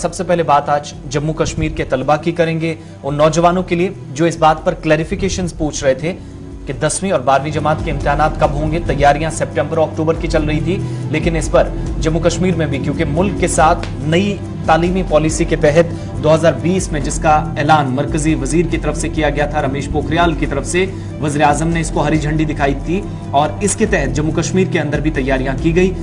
सबसे पहले बात आज जम्मू कश्मीर के तलबा की करेंगे, उन नौजवानों के लिए जो इस बात पर क्लैरिफिकेशंस पूछ रहे थे कि 10वीं और 12वीं जमात के इम्तिहानात कब होंगे। तैयारियां सितंबर और अक्टूबर की चल रही थी, लेकिन इस पर जम्मू कश्मीर में भी, क्योंकि मुल्क के साथ नई तालीमी पॉलिसी के तहत 2020 में जिसका ऐलान मरकजी वजीर की तरफ से किया गया था, रमेश पोखरियाल की तरफ से, वजीर आजम ने इसको हरी झंडी दिखाई थी और इसके तहत जम्मू कश्मीर के अंदर भी तैयारियां की गई।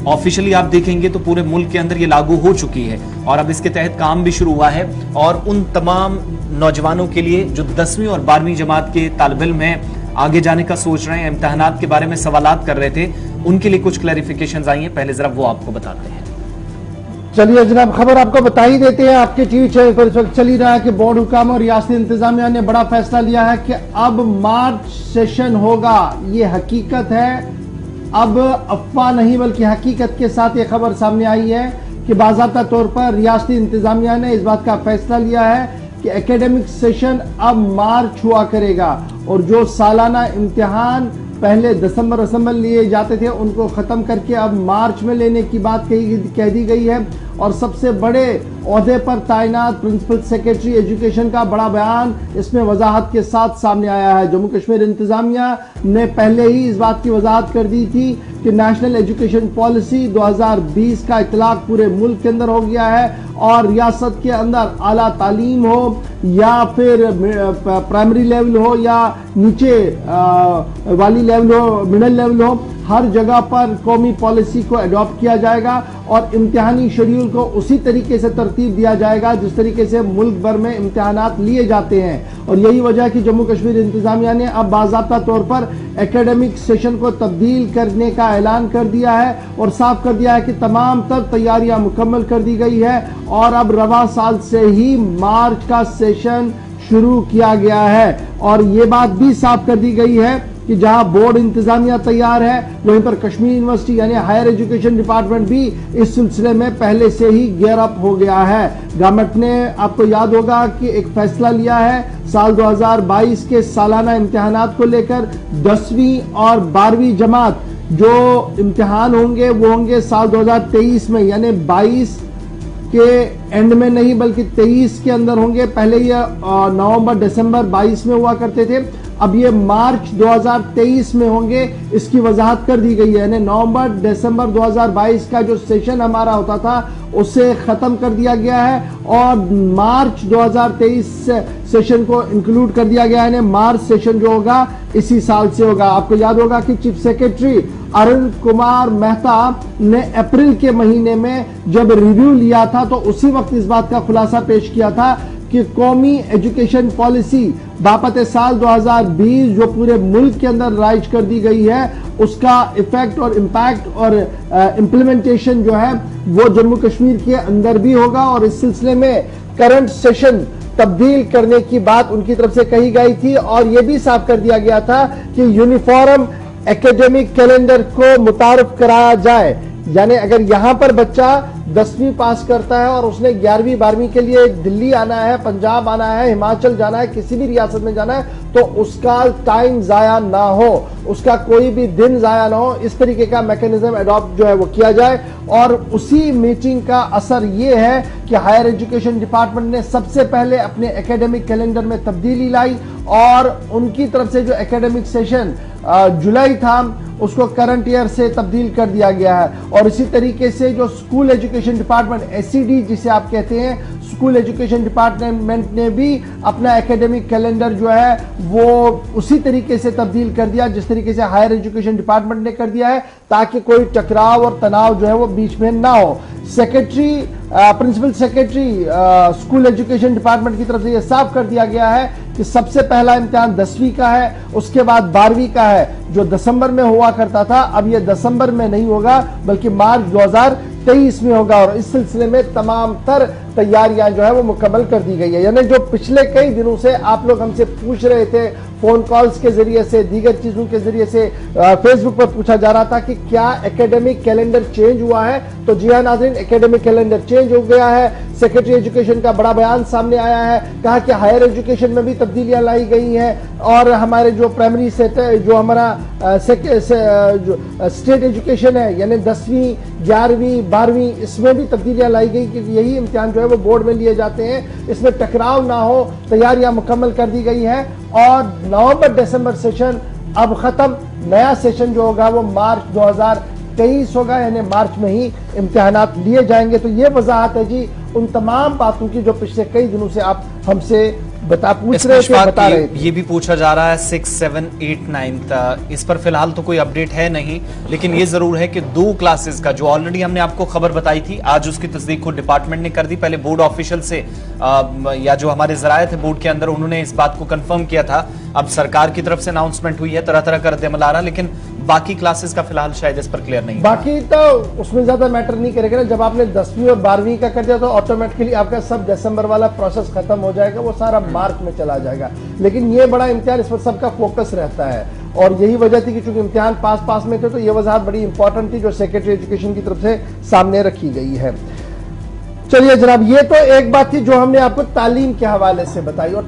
ऑफिशियली आप देखेंगे तो पूरे मुल्क के अंदर ये लागू हो चुकी है और अब इसके तहत काम भी शुरू हुआ है। और उन तमाम नौजवानों के लिए जो 10वीं और 12वीं जमात के तालिब इल्म हैं, आगे जाने का सोच रहे हैं, इम्तिहानात के बारे में सवालात कर रहे थे, उनके लिए कुछ क्लैरिफिकेशंस आई हैं। पहले जरा वो आपको बताते हैं। चलिए जनाब, खबर आपको बता ही देते हैं। आपके टीवी चैनल पर इस वक्त चल ही रहा है कि बोर्ड हुकाम और रियासती इंतजामिया ने बड़ा फैसला लिया है कि अब मार्च सेशन होगा। ये हकीकत है, अब अफवाह नहीं बल्कि हकीकत के साथ ये खबर सामने आई है कि बाज़ाब्ता तौर पर रियासती इंतजामिया ने इस बात का फैसला लिया है कि एकेडमिक सेशन अब मार्च हुआ करेगा और जो सालाना इम्तिहान पहले दिसंबर लिए जाते थे उनको ख़त्म करके अब मार्च में लेने की बात कह दी गई है। और सबसे बड़े ओहदे पर तैनात प्रिंसिपल सेक्रेटरी एजुकेशन का बड़ा बयान इसमें वजाहत के साथ सामने आया है। जम्मू कश्मीर इंतजामिया ने पहले ही इस बात की वजाहत कर दी थी कि नेशनल एजुकेशन पॉलिसी 2020 का इतलाक पूरे मुल्क के अंदर हो गया है और रियासत के अंदर आला तालीम हो या फिर प्राइमरी लेवल हो या नीचे वाली लेवल हो, मिडिल लेवल हो, हर जगह पर कौमी पॉलिसी को अडॉप्ट किया जाएगा और इम्तिहानी शेड्यूल को उसी तरीके से तरतीब दिया जाएगा जिस तरीके से मुल्क भर में इम्तिहानात लिए जाते हैं। और यही वजह है कि जम्मू कश्मीर इंतजामिया ने अब बाज़ाब्ता तौर पर एकेडमिक सेशन को तब्दील करने का ऐलान कर दिया है और साफ कर दिया है कि तमाम तर तैयारियां मुकम्मल कर दी गई है और अब रवा साल से ही मार्च का सेशन शुरू किया गया है। और ये बात भी साफ कर दी गई है कि जहां बोर्ड इंतजामिया तैयार है वहीं पर कश्मीर यूनिवर्सिटी यानी हायर एजुकेशन डिपार्टमेंट भी इस सिलसिले में पहले से ही गियर अप हो गया है। गवर्नमेंट ने, आपको याद होगा कि एक फैसला लिया है साल 2022 के सालाना इम्तिहानात को लेकर। 10वीं और 12वीं जमात जो इम्तिहान होंगे वो होंगे साल 2023 में, यानी 22 के एंड में नहीं बल्कि 23 के अंदर होंगे। पहले ये नवंबर दिसंबर 22 में हुआ करते थे, अब ये मार्च 2023 में होंगे। इसकी वजाहत कर दी गई है, यानी नवंबर दिसंबर 2022 का जो सेशन हमारा होता था उसे खत्म कर दिया गया है और मार्च 2023 सेशन को इंक्लूड कर दिया गया है, यानी मार्च सेशन जो होगा इसी साल से होगा। आपको याद होगा कि चीफ सेक्रेटरी अरुण कुमार मेहता ने अप्रैल के महीने में जब रिव्यू लिया था तो उसी वक्त इस बात का खुलासा पेश किया था कि कौमी एजुकेशन पॉलिसी बापत साल 2020 जो पूरे मुल्क के अंदर राइज कर दी गई है उसका इफेक्ट और इम्पैक्ट और इम्प्लीमेंटेशन जो है वो जम्मू कश्मीर के अंदर भी होगा। और इस सिलसिले में करंट सेशन तब्दील करने की बात उनकी तरफ से कही गई थी और यह भी साफ कर दिया गया था कि यूनिफॉर्म एकेडमिक कैलेंडर को मुतारफ कराया जाए। यानी अगर यहां पर बच्चा 10वीं पास करता है और उसने 11वीं 12वीं के लिए दिल्ली आना है, पंजाब आना है, हिमाचल जाना है, किसी भी रियासत में जाना है तो उसका टाइम जाया ना हो, उसका कोई भी दिन जाया ना हो, इस तरीके का मैकेनिज्म अडॉप्ट जो है वो किया जाए। और उसी मीटिंग का असर ये है कि हायर एजुकेशन डिपार्टमेंट ने सबसे पहले अपने एकेडमिक कैलेंडर में तब्दीली लाई और उनकी तरफ से जो एकेडमिक सेशन जुलाई था उसको करंट ईयर से तब्दील कर दिया गया है। और इसी तरीके से जो स्कूल एजुकेशन डिपार्टमेंट एससीडी जिसे आप कहते हैं, स्कूल एजुकेशन डिपार्टमेंट ने भी अपना एकेडमिक कैलेंडर जो है वो उसी तरीके से तब्दील कर दिया जिस तरीके से हायर एजुकेशन डिपार्टमेंट ने कर दिया है, ताकि कोई टकराव और तनाव जो है वो बीच में ना हो। Secretary principal secretary school education department की तरफ से यह साफ कर दिया गया है कि सबसे पहला इम्तिहान 10वीं का है, उसके बाद 12वीं का है जो दिसंबर में हुआ करता था, अब यह दिसंबर में नहीं होगा बल्कि मार्च 2023 में होगा। और इस सिलसिले में तमाम तर तैयारियां जो है वो मुकम्मल कर दी गई है। यानी जो पिछले कई दिनों से आप लोग हमसे पूछ रहे थे, फोन कॉल्स के जरिए से, दीगर चीजों के जरिए से, फेसबुक पर पूछा जा रहा था कि क्या एकेडमिक कैलेंडर चेंज हुआ है, तो जी हाँ नाज़रीन, एकेडमिक कैलेंडर चेंज चेंज हो गया है। सेक्रेटरी एजुकेशन का बड़ा बयान सामने आया है, कहा कि हायर एजुकेशन में भी तब्दीलियां लाई गई हैं और हमारे जो प्राइमरी जो हमारा स्टेट एजुकेशन है यानी 10वीं 11वीं 12वीं इसमें भी तब्दीलियां लाई गई कि यही इम्तिहान जो है वो बोर्ड में लिए जाते हैं, इसमें टकराव ना हो, तैयारियां मुकम्मल कर दी गई है। और नवंबर दिसंबर सेशन अब खत्म, नया सेशन जो होगा वो मार्च 2023 होगा, यानी मार्च में ही इम्तिहानात लिए जाएंगे। तो ये वजाहत है जी उन तमाम बातों की जो पिछले कई दिनों से आप हमसे पूछ रहे थे, बता रहे थे। ये भी पूछा जा रहा है 6, 7, 8, 9 इस पर फिलहाल तो कोई अपडेट है नहीं, लेकिन ये जरूर है कि 2 क्लासेस का जो ऑलरेडी हमने आपको खबर बताई थी, आज उसकी तस्दीक खुद डिपार्टमेंट ने कर दी। पहले बोर्ड ऑफिशियल से या जो हमारे जराये थे बोर्ड के अंदर, उन्होंने इस बात को कंफर्म किया था। अब सरकार की तरफ से अनाउंसमेंट हुई है, तरह तरह का रद्द-ए-अमल आ रहा, लेकिन बाकी क्लासेस का फिलहाल शायद इस पर क्लियर नहीं। बाकी तो उसमें ज्यादा मैटर नहीं करेगा ना, जब आपने 10वीं और 12वीं का कर दिया तो ऑटोमेटिकली आपका सब दिसंबर वाला प्रोसेस खत्म हो जाएगा, वो सारा मार्च में चला जाएगा। लेकिन ये बड़ा इम्तिहान, इस पर सबका फोकस रहता है और यही वजह थी कि चूंकि इम्तिहान पास में थे तो ये वजह बड़ी इंपॉर्टेंट थी जो सेक्रेटरी एजुकेशन की तरफ से सामने रखी गई है। चलिए जनाब, ये तो एक बात थी जो हमने आपको तालीम के हवाले से बताई। और